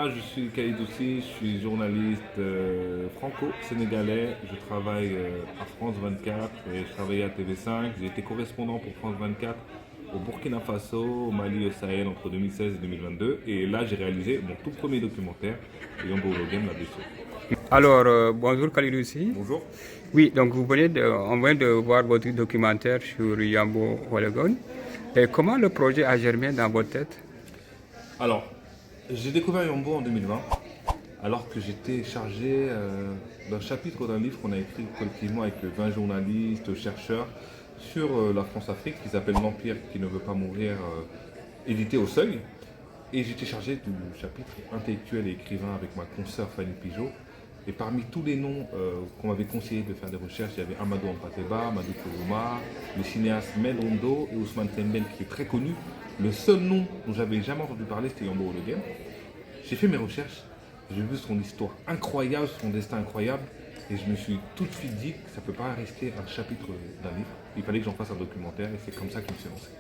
Moi, je suis Khalid Aussi, je suis journaliste franco-sénégalais. Je travaille à France 24 et je travaillais à TV5. J'ai été correspondant pour France 24 au Burkina Faso, au Mali, au Sahel entre 2016 et 2022. Et là, j'ai réalisé mon tout premier documentaire, Yombo Ologem, la blessure. Alors, bonjour Khalid Aussi. Bonjour. Oui, donc on vient de voir votre documentaire sur Yambo Wologon. Et comment le projet a germé dans votre tête? Alors, j'ai découvert Yombo en 2020, alors que j'étais chargé d'un chapitre d'un livre qu'on a écrit collectivement avec 20 journalistes, chercheurs, sur la France-Afrique, qui s'appelle L'Empire qui ne veut pas mourir, édité au Seuil. Et j'étais chargé du chapitre intellectuel et écrivain avec ma consoeur Fanny Pigeot. Et parmi tous les noms qu'on m'avait conseillé de faire des recherches, il y avait Amadou Ampateba, Amadou Kourouma, le cinéaste Melondo et Ousmane Tembel qui est très connu. Le seul nom dont j'avais jamais entendu parler, c'était Yombo Ologem. J'ai fait mes recherches, j'ai vu son histoire incroyable, son destin incroyable, et je me suis tout de suite dit que ça ne peut pas rester un chapitre d'un livre. Il fallait que j'en fasse un documentaire, et c'est comme ça que je me suis lancé.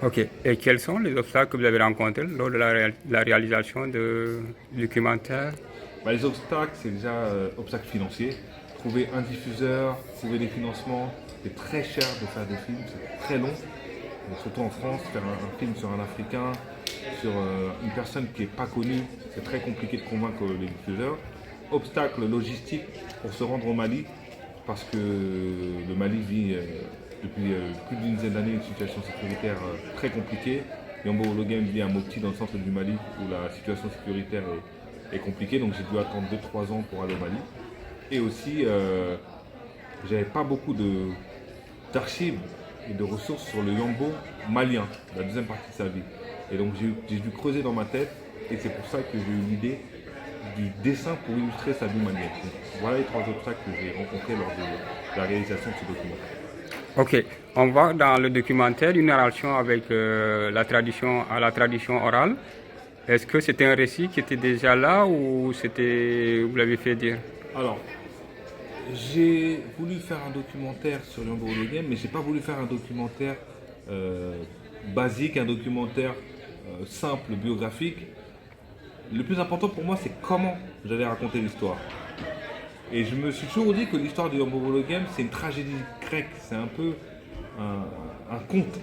Ok. Et quels sont les obstacles que vous avez rencontrés lors de la réalisation du documentaire? Les obstacles, c'est déjà obstacles financiers. Trouver un diffuseur, trouver des financements, c'est très cher de faire des films, c'est très long. Surtout en France, faire un film sur un Africain, sur une personne qui n'est pas connue, c'est très compliqué de convaincre les diffuseurs. Obstacle logistique pour se rendre au Mali, parce que le Mali vit depuis plus d'une dizaine d'années une situation sécuritaire très compliquée. Yombo Ologem vit à Mopti, dans le centre du Mali, où la situation sécuritaire est compliquée, donc j'ai dû attendre 2-3 ans pour aller au Mali. Et aussi, j'avais pas beaucoup d'archives et de ressources sur le Yombo malien, la deuxième partie de sa vie. Et donc j'ai dû creuser dans ma tête, et c'est pour ça que j'ai eu l'idée du dessin pour illustrer sa vie malienne. Donc, voilà les 3 obstacles que j'ai rencontrés lors de la réalisation de ce documentaire. Ok, on voit dans le documentaire une narration avec la tradition orale. Est-ce que c'était un récit qui était déjà là ou vous l'avez fait dire? Alors, j'ai voulu faire un documentaire sur Yombo Ologem, mais j'ai pas voulu faire un documentaire basique, un documentaire simple, biographique. Le plus important pour moi, c'est comment j'allais raconter l'histoire. Et je me suis toujours dit que l'histoire de Yombo Ologem, c'est une tragédie grecque, c'est un peu un conte.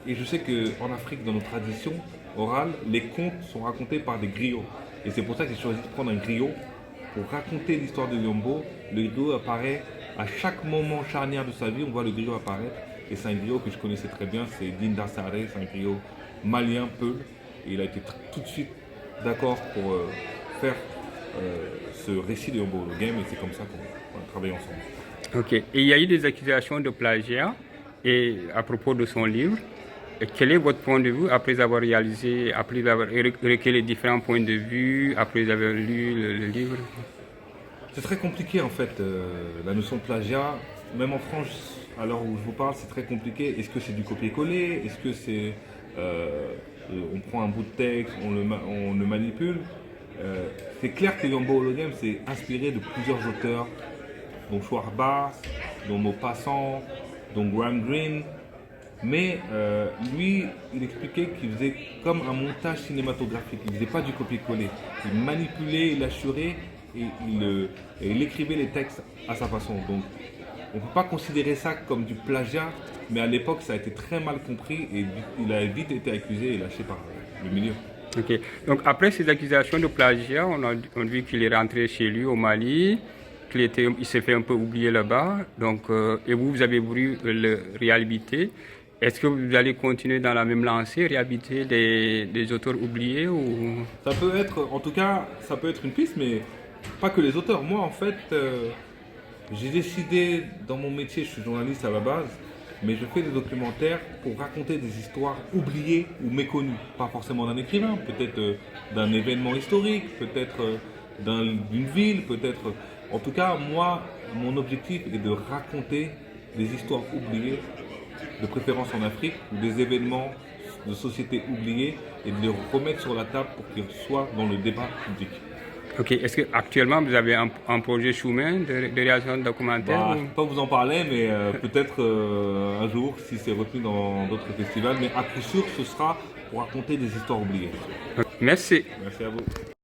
Et je sais qu'en Afrique, dans nos traditions orales, les contes sont racontés par des griots. Et c'est pour ça que j'ai choisi de prendre un griot pour raconter l'histoire de Yombo. Le griot apparaît à chaque moment charnière de sa vie, on voit le griot apparaître. Et c'est un griot que je connaissais très bien, c'est Dinda Saré, c'est un griot malien, Peul. Et il a été tout de suite d'accord pour faire ce récit de Yombo Ologem, et c'est comme ça qu'on a travaillé ensemble. Ok. Et il y a eu des accusations de plagiat à propos de son livre. Et quel est votre point de vue après avoir réalisé, après avoir recueilli les différents points de vue, après avoir lu le livre? C'est très compliqué en fait, la notion de plagiat. Même en France, à l'heure où je vous parle, c'est très compliqué. Est-ce que c'est du copier-coller? Est-ce que c'est on prend un bout de texte, on le manipule? C'est clair que Yombo Ologem s'est inspiré de plusieurs auteurs, dont Chouarba, dont Maupassant, dont Graham Greene. Mais lui, il expliquait qu'il faisait comme un montage cinématographique. Il ne faisait pas du copier-coller. Il manipulait, il assurait et il écrivait les textes à sa façon. Donc on ne peut pas considérer ça comme du plagiat, mais à l'époque ça a été très mal compris et il a vite été accusé et lâché par le milieu. Ok. Donc après ces accusations de plagiat, on a vu qu'il est rentré chez lui au Mali, il s'est fait un peu oublier là-bas. Donc, et vous avez voulu le réhabiliter. Est-ce que vous allez continuer dans la même lancée, réhabiliter des auteurs oubliés ou... Ça peut être, en tout cas, ça peut être une piste, mais pas que les auteurs. Moi, en fait, j'ai décidé, dans mon métier, je suis journaliste à la base, mais je fais des documentaires pour raconter des histoires oubliées ou méconnues. Pas forcément d'un écrivain, peut-être d'un événement historique, peut-être d'une ville, peut-être... En tout cas, moi, mon objectif est de raconter des histoires oubliées, de préférence en Afrique, ou des événements de sociétés oubliés, et de les remettre sur la table pour qu'ils soient dans le débat public. Ok. Est-ce qu'actuellement vous avez un projet sous-main de réalisation de documentaire? Je ne peux pas vous en parler, mais peut-être un jour, si c'est retenu dans d'autres festivals. Mais à coup sûr, ce sera pour raconter des histoires oubliées. Merci. Merci à vous.